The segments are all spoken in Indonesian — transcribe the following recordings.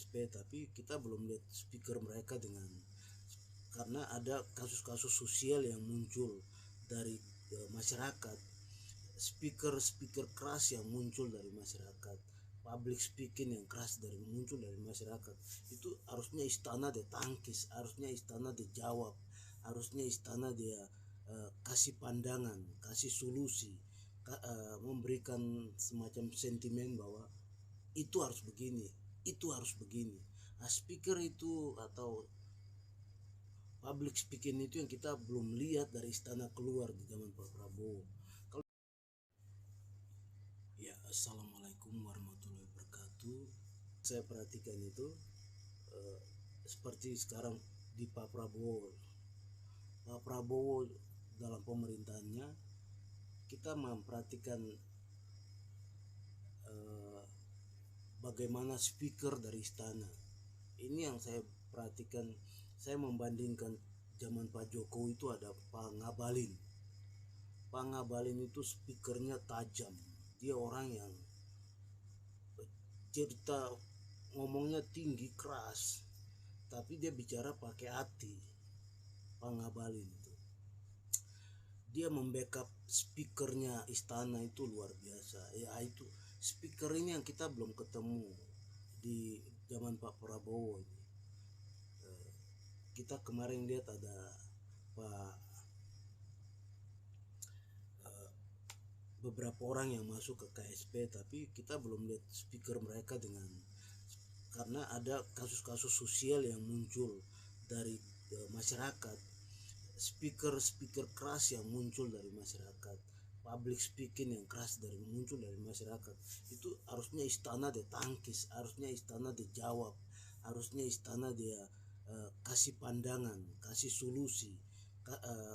KSP, tapi kita belum lihat speaker mereka karena ada kasus-kasus sosial yang muncul dari masyarakat, speaker keras yang muncul dari masyarakat, public speaking yang keras muncul dari masyarakat. Itu harusnya istana dia tangkis, harusnya istana dia jawab, harusnya istana dia kasih pandangan, kasih solusi, memberikan semacam sentimen bahwa itu harus begini, itu harus begini. Nah, speaker itu atau public speaking itu yang kita belum lihat dari istana keluar di zaman Pak Prabowo. Ya, assalamualaikum warahmatullahi wabarakatuh. Saya perhatikan itu seperti sekarang di Pak Prabowo dalam pemerintahannya, kita memperhatikan bagaimana speaker dari istana. Ini yang saya perhatikan. Saya membandingkan zaman Pak Jokowi itu ada Pak Ngabalin. Pak Ngabalin itu speakernya tajam. Dia orang yang cerita ngomongnya tinggi keras, tapi dia bicara pakai hati. Pak Ngabalin itu dia membackup speakernya istana itu luar biasa. Ya, itu speaker ini yang kita belum ketemu di zaman Pak Prabowo. Kita kemarin lihat ada beberapa orang yang masuk ke KSP, tapi kita belum lihat speaker mereka karena ada kasus-kasus sosial yang muncul dari masyarakat, speaker keras yang muncul dari masyarakat, public speaking yang keras muncul dari masyarakat. Itu harusnya istana dia tangkis, harusnya istana dia jawab, harusnya istana dia kasih pandangan, kasih solusi,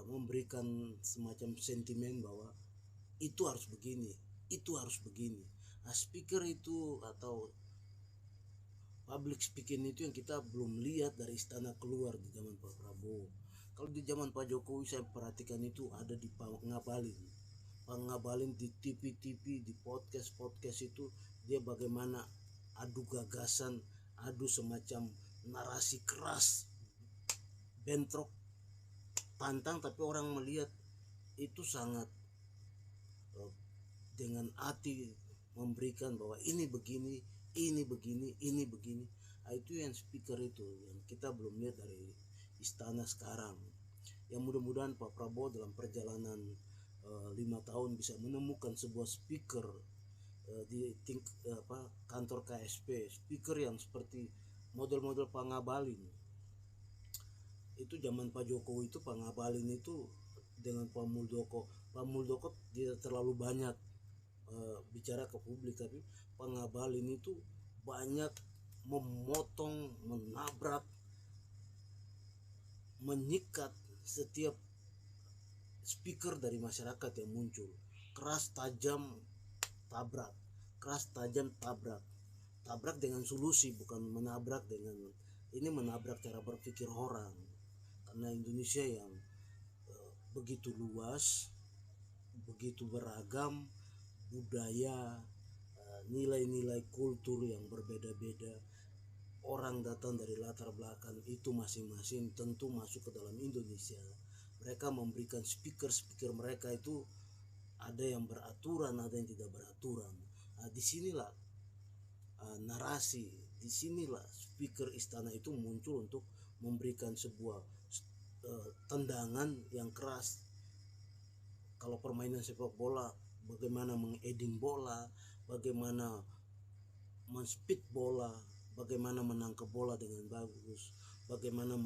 memberikan semacam sentimen bahwa itu harus begini, itu harus begini. Nah, speaker itu atau public speaking itu yang kita belum lihat dari istana keluar di zaman Pak Prabowo. Kalau di zaman Pak Jokowi saya perhatikan itu ada di Pak Ngabalin. Pak Ngabalin di TV, di podcast itu dia bagaimana adu gagasan, adu semacam narasi keras, bentrok, pantang, tapi orang melihat itu sangat dengan hati memberikan bahwa ini begini, ini begini, ini begini. Nah, itu yang speaker itu yang kita belum lihat dari istana sekarang. Yang mudah-mudahan Pak Prabowo dalam perjalanan 5 tahun bisa menemukan sebuah speaker di kantor KSP, speaker yang seperti model-model Pak Ngabalin. Itu zaman Pak Jokowi itu Pak Ngabalin itu dengan Pak Muldoko tidak terlalu banyak bicara ke publik, tapi Pak Ngabalin itu banyak memotong, menabrak, menyikat setiap speaker dari masyarakat yang muncul. Keras tajam tabrak, keras tajam tabrak dengan solusi, bukan menabrak dengan ini, menabrak cara berpikir orang. Karena Indonesia yang begitu luas, begitu beragam budaya, nilai-nilai kultur yang berbeda-beda, orang datang dari latar belakang itu masing-masing tentu masuk ke dalam Indonesia. Mereka memberikan speaker mereka itu ada yang beraturan, ada yang tidak beraturan. Nah, disinilah narasi, disinilah speaker istana itu muncul untuk memberikan sebuah tendangan yang keras. Kalau permainan sepak bola, bagaimana mengeding bola, bagaimana men-speed bola, bagaimana menangkap bola dengan bagus, bagaimana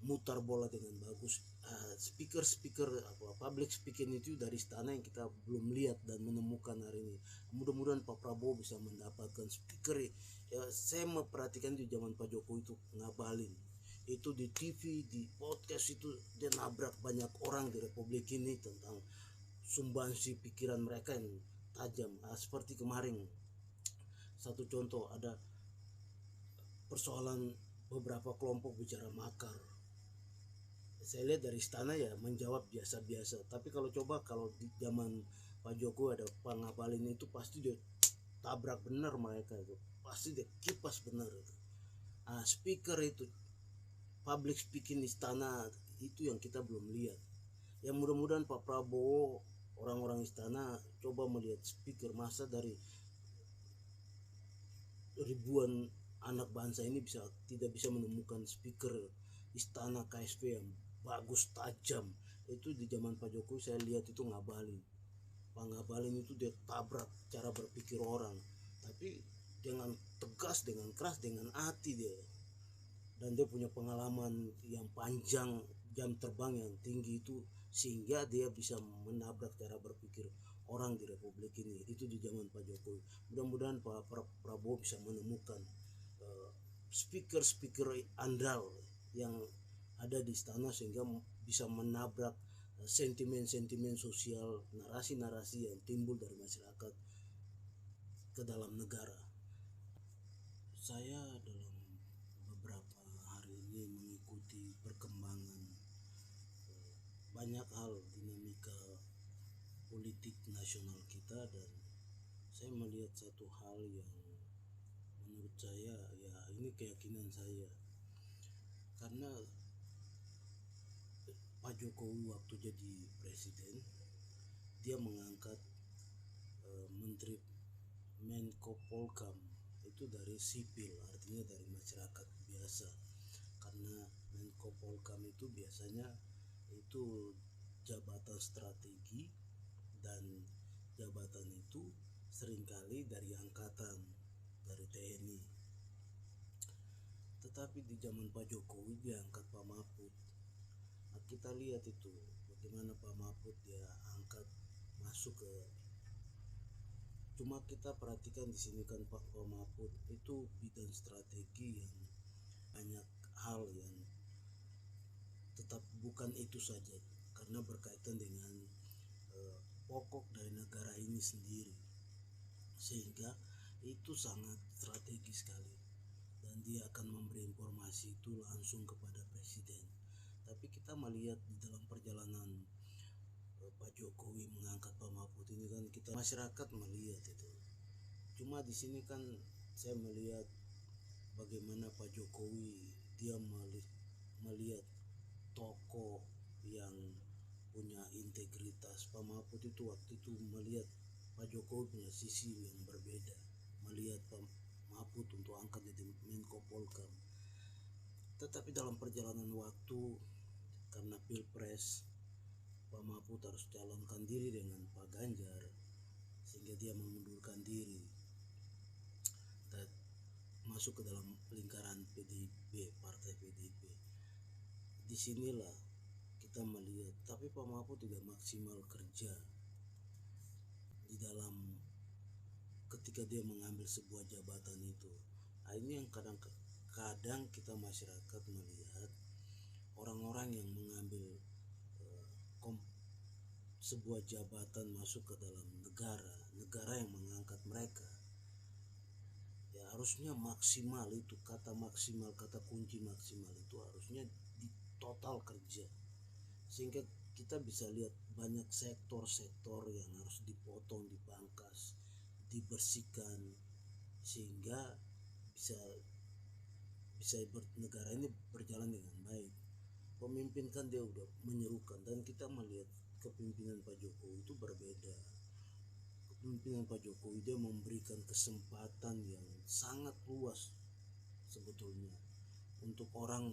mutar bola dengan bagus. Speaker public speaking itu dari istana yang kita belum lihat dan menemukan hari ini. Mudah-mudahan Pak Prabowo bisa mendapatkan speaker. Ya, saya memperhatikan di zaman Pak Jokowi itu Ngabalin. Itu di TV, di podcast itu dia nabrak banyak orang di Republik ini tentang sumbangsi pikiran mereka yang tajam. Seperti kemarin, satu contoh, ada persoalan beberapa kelompok bicara makar. Saya lihat dari istana ya menjawab biasa-biasa, tapi kalau di zaman Pak Jokowi ada Pak Ngabalin itu pasti dia tabrak benar mereka itu, pasti dia kipas benar itu. Speaker itu, public speaking istana itu yang kita belum lihat. Ya mudah-mudahan Pak Prabowo, orang-orang istana coba melihat speaker, masa dari ribuan anak bangsa ini tidak bisa menemukan speaker istana KSP yang bagus, tajam. Itu di zaman Pak Jokowi saya lihat itu Ngabalin. Pak Ngabalin itu dia tabrak cara berpikir orang, tapi dengan tegas, dengan keras, dengan hati dia. Dan dia punya pengalaman yang panjang, jam terbang yang tinggi itu, sehingga dia bisa menabrak cara berpikir orang di Republik ini. Itu di zaman Pak Jokowi. Mudah-mudahan Pak Prabowo bisa menemukan speaker-speaker andal yang ada di istana, sehingga bisa menabrak sentimen-sentimen sosial, narasi-narasi yang timbul dari masyarakat ke dalam negara. Saya dalam beberapa hari ini mengikuti perkembangan banyak hal dinamika politik nasional kita, dan saya melihat satu hal yang menurut saya, ya ini keyakinan saya, karena Pak Jokowi waktu jadi presiden dia mengangkat Menteri Menko Polkam itu dari sipil, artinya dari masyarakat biasa, karena Menko Polkam itu biasanya itu jabatan strategi, dan jabatan itu seringkali dari angkatan, dari TNI. Tetapi di zaman Pak Jokowi diangkat Pak Mahfud. Nah, kita lihat itu bagaimana Pak Mahfud dia angkat masuk ke, cuma kita perhatikan di sini kan Pak Mahfud itu bidang strategi yang banyak hal yang tetap bukan itu saja, karena berkaitan dengan pokok dari negara ini sendiri, sehingga itu sangat strategis sekali, dan dia akan memberi informasi itu langsung kepada presiden. Tapi kita melihat di dalam perjalanan Pak Jokowi mengangkat Pak Mahfud ini kan, kita masyarakat melihat itu. Cuma di sini kan saya melihat bagaimana Pak Jokowi dia melihat tokoh yang punya integritas. Pak Mahfud itu waktu itu melihat Pak Jokowi punya sisi yang berbeda, melihat Pak Mahfud untuk angkat jadi Menko Polkam. Tetapi dalam perjalanan waktu, karena Pilpres, Pak Mahfud harus calonkan diri dengan Pak Ganjar, sehingga dia mengundurkan diri dan masuk ke dalam lingkaran PDIP, partai PDIP. Disinilah kita melihat, tapi Pak Mahfud tidak maksimal kerja di dalam ketika dia mengambil sebuah jabatan itu. Nah, ini yang kadang kita masyarakat melihat orang-orang yang mengambil sebuah jabatan masuk ke dalam negara yang mengangkat mereka, ya harusnya maksimal. Itu kata maksimal, kata kunci maksimal itu harusnya di total kerja, sehingga kita bisa lihat banyak sektor-sektor yang harus dipotong, dipangkas, dibersihkan, sehingga bisa negara ini berjalan dengan baik. Pemimpin kan dia udah menyerukan, dan kita melihat kepemimpinan Pak Jokowi itu berbeda. Kepemimpinan Pak Jokowi dia memberikan kesempatan yang sangat luas sebetulnya untuk orang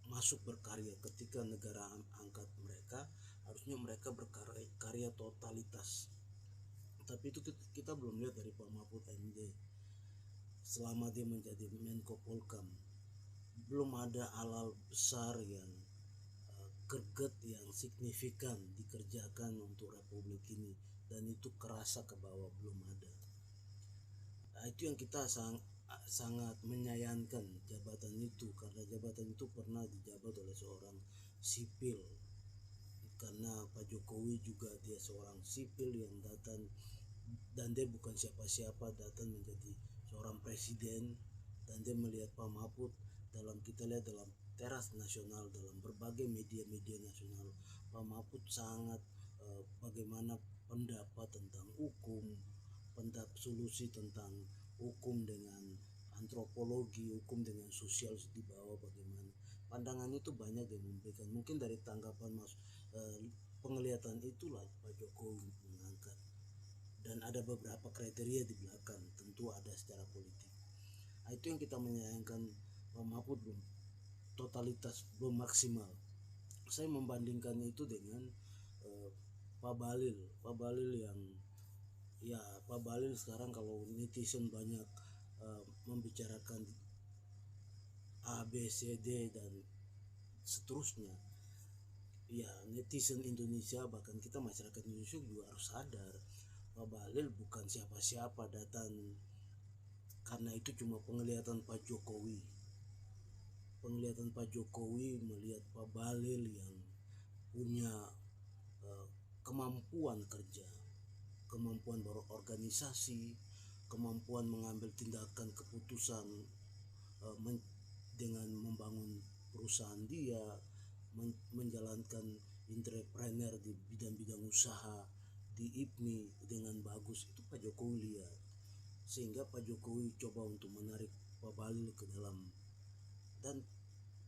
masuk berkarya. Ketika negara angkat mereka, harusnya mereka berkarya totalitas. Tapi itu kita belum lihat dari Pak Mahfud MD. Selama dia menjadi Menko Polkam, belum ada hal besar yang greget, yang signifikan dikerjakan untuk Republik ini, dan itu kerasa ke bawah, belum ada. Nah, itu yang kita sangat menyayangkan jabatan itu, karena jabatan itu pernah dijabat oleh seorang sipil, karena Pak Jokowi juga dia seorang sipil yang datang, dan dia bukan siapa-siapa, datang menjadi seorang presiden. Dan dia melihat Pak Mahfud dalam, kita lihat dalam teras nasional, dalam berbagai media-media nasional, Pak Mahfud sangat bagaimana pendapat tentang hukum, pendapat solusi tentang hukum dengan antropologi, hukum dengan sosial di bawah bagaimana. Pandangannya itu banyak yang memberikan. Mungkin dari tanggapan penglihatan itulah Pak Jokowi mengangkat. Dan ada beberapa kriteria di belakang, tentu ada secara politik. Nah, itu yang kita menyayangkan, Pak Mahfud belum totalitas, belum maksimal. Saya membandingkan itu dengan Pak Balil. Pak Balil yang ya Pak Balil sekarang kalau netizen banyak membicarakan A, B, C, D dan seterusnya, ya netizen Indonesia bahkan kita masyarakat Indonesia juga harus sadar Pak Balil bukan siapa-siapa datang, karena itu cuma penglihatan Pak Jokowi. Penglihatan Pak Jokowi melihat Pak Balil yang punya kemampuan kerja, kemampuan berorganisasi, kemampuan mengambil tindakan keputusan dengan membangun perusahaan dia, menjalankan entrepreneur di bidang-bidang usaha di IPMI dengan bagus. Itu Pak Jokowi lihat, sehingga Pak Jokowi coba untuk menarik Pak Balil ke dalam. Dan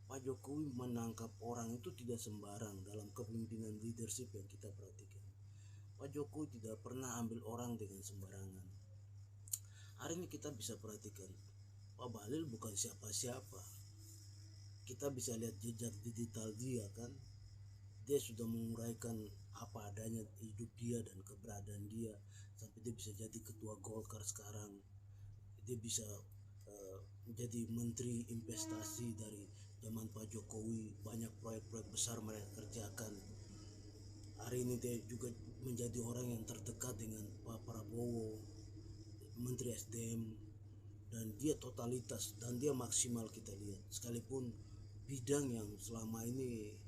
Pak Jokowi menangkap orang itu tidak sembarang dalam kepemimpinan leadership yang kita perhatikan. Pak Jokowi tidak pernah ambil orang dengan sembarangan. Hari ini kita bisa perhatikan Pak Balil bukan siapa-siapa. Kita bisa lihat jejak digital dia kan. Dia sudah menguraikan apa adanya hidup dia dan keberadaan dia sampai dia bisa jadi ketua Golkar sekarang. Dia bisa menjadi menteri investasi dari zaman Pak Jokowi, banyak proyek-proyek besar mereka kerjakan. Hari ini dia juga menjadi orang yang terdekat dengan Pak Prabowo, Menteri SDM, dan dia totalitas dan dia maksimal kita lihat. Sekalipun bidang yang selama ini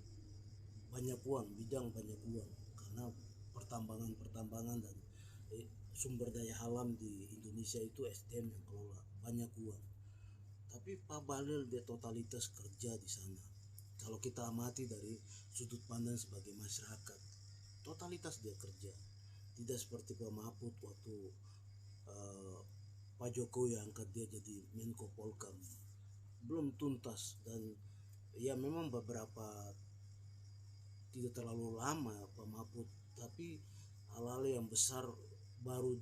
banyak uang, bidang banyak uang, karena pertambangan dan sumber daya alam di Indonesia itu SDM yang kelola, banyak uang. Tapi Pak Balil dia totalitas kerja di sana. Kalau kita amati dari sudut pandang sebagai masyarakat, totalitas dia kerja. Tidak seperti Pak Mahfud waktu Pak Jokowi angkat dia jadi Menko Polkam, belum tuntas. Dan ya memang beberapa tidak terlalu lama Pak Mahfud, tapi hal-hal yang besar baru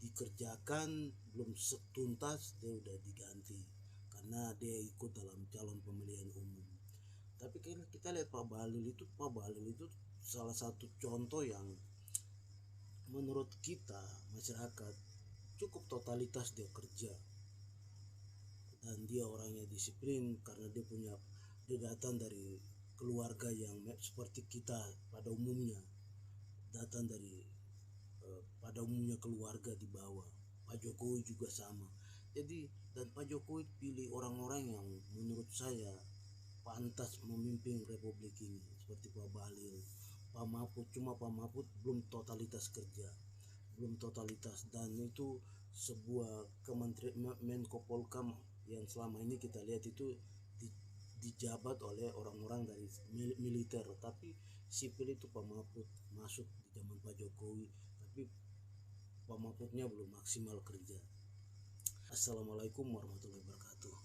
dikerjakan, belum tuntas dia udah diganti karena dia ikut dalam calon pemilihan umum. Tapi kita lihat Pak Balil itu salah satu contoh yang menurut kita masyarakat cukup totalitas dia kerja, dan dia orangnya disiplin karena dia datang dari keluarga yang seperti kita pada umumnya, datang dari pada umumnya keluarga di bawah. Pak Jokowi juga sama. Jadi dan Pak Jokowi pilih orang-orang yang menurut saya pantas memimpin republik ini seperti Pak Balil, Pak Mahfud. Cuma Pak Mahfud belum totalitas kerja, belum totalitas, dan itu sebuah kementerian Menko Polkam yang selama ini kita lihat itu dijabat oleh orang-orang dari militer, tapi sipil itu Pak Mahfud masuk di zaman Pak Jokowi, tapi Pak Mahfudnya belum maksimal kerja. Assalamualaikum warahmatullahi wabarakatuh.